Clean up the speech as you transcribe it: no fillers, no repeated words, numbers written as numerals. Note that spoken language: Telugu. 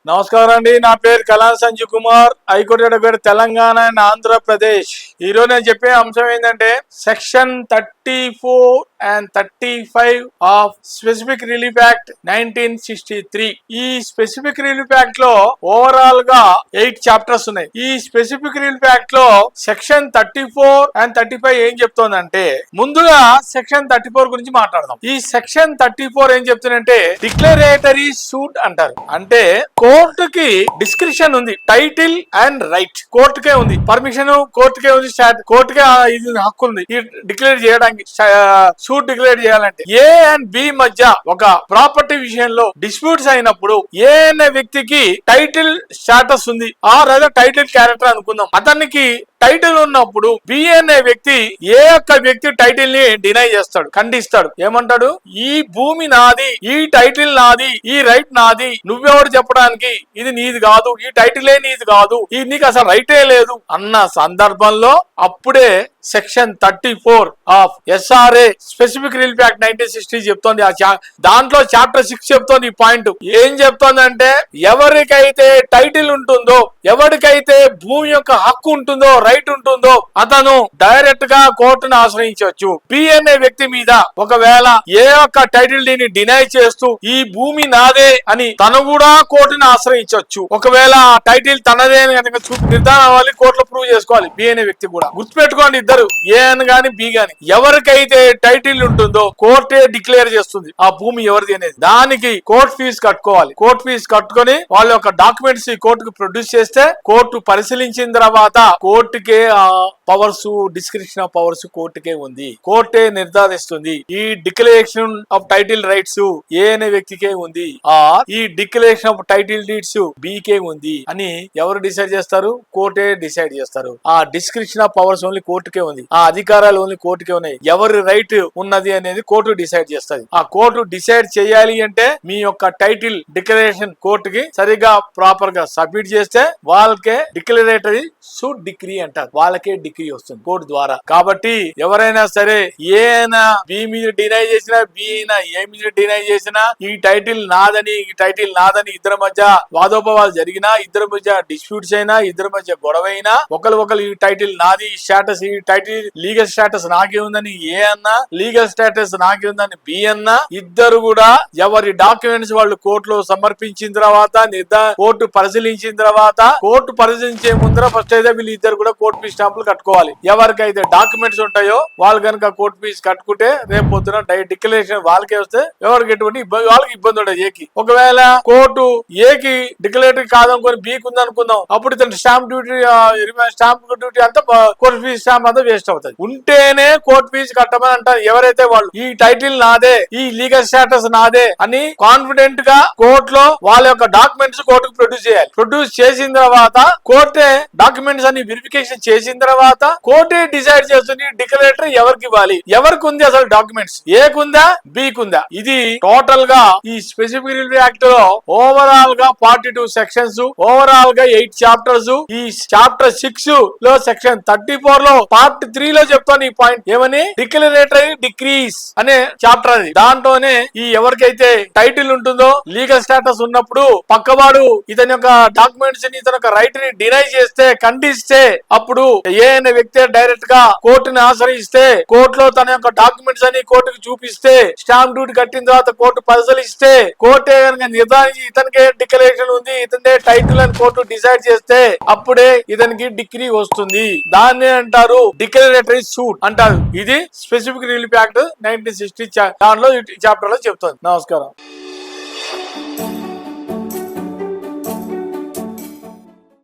నమస్కారం అండి. నా పేరు కళా సంజయ్ కుమార్, హైకోర్టు తెలంగాణ అండ్ ఆంధ్రప్రదేశ్. ఈ రోజు నేను చెప్పే అంశం ఏంటంటే section 34 and 35 of specific relief act 1963. ఈ స్పెసిఫిక్ రిలీఫ్ యాక్ట్ లో ఓవరాల్ గా 8 చాప్టర్స్ ఉన్నాయి. ఈ స్పెసిఫిక్ రిలీఫ్ యాక్ట్ లో సెక్షన్ 34 and 35 ఏం చెప్తోందంటే, ముందుగా సెక్షన్ 34 గురించి మాట్లాడదాం. ఈ సెక్షన్ 34 ఏం చెప్తుందంటే డిక్లరేటరీ సూట్ అంటారు. అంటే కోర్టుకి డిస్క్రిప్షన్ ఉంది, టైటిల్ అండ్ రైట్ కోర్టుకే ఉంది, పర్మిషన్ కోర్టుకే ఉంది, కోర్టుకే ఇది హక్కు ఉంది ఈ డిక్లేర్ చేయడానికి, సూట్ డిక్లేర్ చేయాలంటే. ఏ అండ్ బి మధ్య ఒక ప్రాపర్టీ విషయంలో డిస్ప్యూట్స్ అయినప్పుడు ఏ అనే వ్యక్తికి టైటిల్ స్టేటస్ ఉంది, ఆర్ అదే టైటిల్ క్యారెక్టర్ అనుకుందాం, అతనికి టైటిల్ ఉన్నప్పుడు బి అనే వ్యక్తి ఏ యొక్క వ్యక్తి టైటిల్ ని డినై చేస్తాడు, ఖండిస్తాడు. ఏమంటాడు? ఈ భూమి నాది, ఈ టైటిల్ నాది, ఈ రైట్ నాది, నువ్వెవరు చెప్పడానికి, ఇది నీది కాదు, ఈ టైటిలే నీది కాదు, ఇది నీకు అసలు రైటే లేదు అన్న సందర్భంలో అప్పుడే section 34 of SRA specific relief act 1960 చెప్తోంది. దాంట్లో చాప్టర్ 6 చెప్తోంది. ఈ పాయింట్ ఏం చెప్తోంది అంటే, ఎవరికైతే టైటిల్ ఉంటుందో, ఎవరికైతే భూమి యొక్క హక్కు ఉంటుందో, రైట్ ఉంటుందో, అతను డైరెక్ట్ గా కోర్టును ఆశ్రయించవచ్చు. బి అనే వ్యక్తి మీద ఒకవేళ ఏ ఒక్క టైటిల్ ని డినై చేస్తూ ఈ భూమి నాదే అని తను కూడా కోర్టును ఆశ్రయించవచ్చు. ఒకవేళ ఆ టైటిల్ తనదే అని కనుక నిర్ధారణ అవ్వాలి, కోర్టులో ప్రూవ్ చేసుకోవాలి. బి అనే వ్యక్తి కూడా. గుర్తుపెట్టుకోండి, ఇద్దరు ఏ అని గాని బి గాని, ఎవరికైతే టైటిల్ ఉంటుందో కోర్టే డిక్లేర్ చేస్తుంది ఆ భూమి ఎవరిది అనేది. దానికి కోర్టు ఫీజు కట్టుకోవాలి. కోర్టు ఫీజు కట్టుకొని వాళ్ళ యొక్క డాక్యుమెంట్స్ కోర్టుకు ప్రొడ్యూస్ చేస్తే కోర్టు పరిశీలించిన తర్వాత కోర్టుకే ఆ పవర్స్, డిస్క్రిప్షన్ ఆఫ్ పవర్స్ కోర్టుకే ఉంది, కోర్టే నిర్ధారిస్తుంది. ఈ డిక్లరేషన్ ఆఫ్ టైటిల్ రైట్స్ ఏ అనే వ్యక్తికే ఉంది, ఆ ఈ డిక్లరేషన్ ఆఫ్ టైటిల్ డీడ్స్ బికే ఉంది అని ఎవరు డిసైడ్ చేస్తారు? కోర్టే డిసైడ్ చేస్తారు. ఆ డిస్క్రిప్షన్ ఆఫ్ పవర్స్ ఓన్లీ కోర్టుకే ఉంది, ఆ అధికారాలు ఓన్లీ కోర్టుకే ఉన్నాయి. ఎవరి రైట్ ఉన్నది అనేది కోర్టు డిసైడ్ చేస్తుంది. ఆ కోర్టు డిసైడ్ చేయాలి అంటే మీ యొక్క టైటిల్ డిక్లరేషన్ కోర్టుకి సరిగా ప్రాపర్ గా సబ్మిట్ చేస్తే వాళ్ళకే డిక్లరేటరీ సూట్ డిగ్రీ అంటారు, వాళ్ళకే డిగ్రీ వస్తుంది కోర్టు ద్వారా. కాబట్టి ఎవరైనా సరే ఏ అయినా బి మీద డినై చేసినా, బి అయినా ఏ మీద డినై చేసినా, ఈ టైటిల్ నాదని, ఈ టైటిల్ నాదని ఇద్దరి మధ్య వాదోపవాదాలు జరిగినా, ఇద్దరి మధ్య డిస్ప్యూట్స్ అయినా, ఇద్దరి మధ్య గొడవ అయినా, ఒకరు ఈ టైటిల్ నాది, ఈ స్టేటస్, ఈ టైటిల్ లీగల్ స్టేటస్ నాకే ఉందని ఏ అన్నా, లీగల్ స్టేటస్ నాకే ఉందని బి అన్నా, ఇద్దరు కూడా ఎవరి డాక్యుమెంట్స్ వాళ్ళు కోర్టులో సమర్పించిన తర్వాత, కోర్టు పరిశీలించిన తర్వాత, కోర్టు పరిశీలించే ముందర ఫస్ట్ అయితే వీళ్ళు ఇద్దరు కూడా కోర్టు ఫీజు స్టాంపులు కట్టుకోవాలి. ఎవరికైతే డాక్యుమెంట్స్ ఉంటాయో వాళ్ళు కనుక కోర్టు ఫీజు కట్టుకుంటే రేపు పొద్దున డిక్లరేషన్ వాళ్ళకే వస్తే ఎవరికి ఎటువంటి వాళ్ళకి ఇబ్బంది ఉండదు ఏకి. ఒకవేళ కోర్టు ఏకి డిక్లరేటరీ కాదనుకొని బీకి ఉందనుకుందాం, అప్పుడు ఇతను స్టాంప్ డ్యూటీ, స్టాంప్ డ్యూటీ అంతా కోర్టు ఫీజు స్టాంప్ అంతా వేస్ట్ అవుతుంది. ఉంటేనే కోర్టు ఫీజు కట్టమని అంటారు. ఎవరైతే వాళ్ళు ఈ టైటిల్ నాదే, ఈ లీగల్ స్టేటస్ నాదే అని కాన్ఫిడెంట్ గా కోర్టులో వాళ్ళ యొక్క డాక్యుమెంట్స్ కోర్టుకు ప్రొడ్యూస్ చేయాలి. ప్రొడ్యూస్ చేసిన తర్వాత కోర్టే డాక్యుమెంట్స్ అన్ని వెరిఫికేషన్ చేసిన తర్వాత కోర్టే డిసైడ్ చేస్తుంది డిక్లరేటరీ ఎవరికి ఇవ్వాలి, ఎవరికి ఉంది అసలు డాక్యుమెంట్స్, ఏకుందా బీకుందా. ఇది టోటల్ గా ఈ స్పెసిఫిక్ రిలీఫ్ యాక్ట్ లో ఓవరాల్ గా 42 సెక్షన్స్, ఓవరాల్ గా 8 చాప్టర్స్. ఈ చాప్టర్ 6 లో సెక్షన్ 34 లో పార్ట్ 3 లో చెప్తాను ఈ పాయింట్ ఏమని, డిక్లరేటరీ డిక్రీస్ అనే చాప్టర్ అది. దాంట్లోనే ఈ ఎవరికైతే టైటిల్ ఉంటుందో, లీగల్ స్టేటస్ ఉన్నప్పుడు పక్కవాడు ఇతని యొక్క డాక్యుమెంట్స్ ని, ఇతని యొక్క రైట్ ని డినై చేస్తే, ఖండిస్తే, అప్పుడు ఏ అనే వ్యక్తి డైరెక్ట్ గా కోర్టుని ఆశ్రయిస్తే, కోర్టులో తన యొక్క డాక్యుమెంట్స్ అని కోర్టుకు చూపిస్తే, స్టాంప్ డ్యూటీ కట్టిన తర్వాత కోర్టు పరిశీలిస్తే, కోర్టే కనుక నిర్ధారించి ఇతనికే డిక్లరేషన్ ఉంది, ఇతనే టైటిల్ అని కోర్టు డిసైడ్ చేస్తే అప్పుడే ఇతనికి డిగ్రీ వస్తుంది. దాన్ని అంటారు డిక్లరేటరీ సూట్ అంటారు. ఇది స్పెసిఫిక్ రిలీఫ్ యాక్ట్ 1960 దాంట్లో చాప్టర్ లో చెప్తుంది. నమస్కారం.